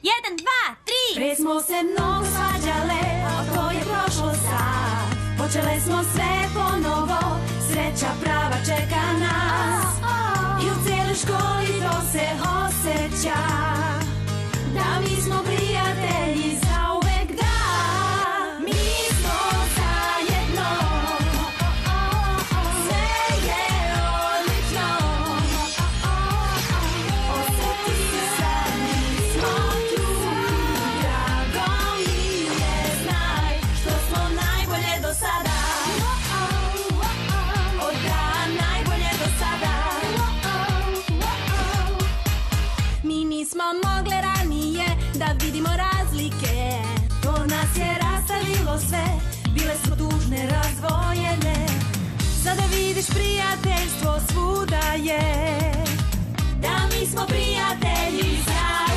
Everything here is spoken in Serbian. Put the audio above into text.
1, 2, 3. Pre smo se mnogo svađale, to je prošlo sad. Počele smo sve ponovo, sreća prava čeka nas. I u cijeloj školi to se osjeća, da mi smo prijatelji zauvek, da. Mi smo zajedno, sve je odlično. Osjeti sad, mi smo tu, drago mi je, znaj što smo najbolje do sada. O da, najbolje do sada. Mi nismo mogle ranije da vidimo razlike, to nas je rastavilo sve, bile smo tužne, razdvojene. Sada vidiš prijateljstvo svuda je, da mi smo prijatelji zajedno.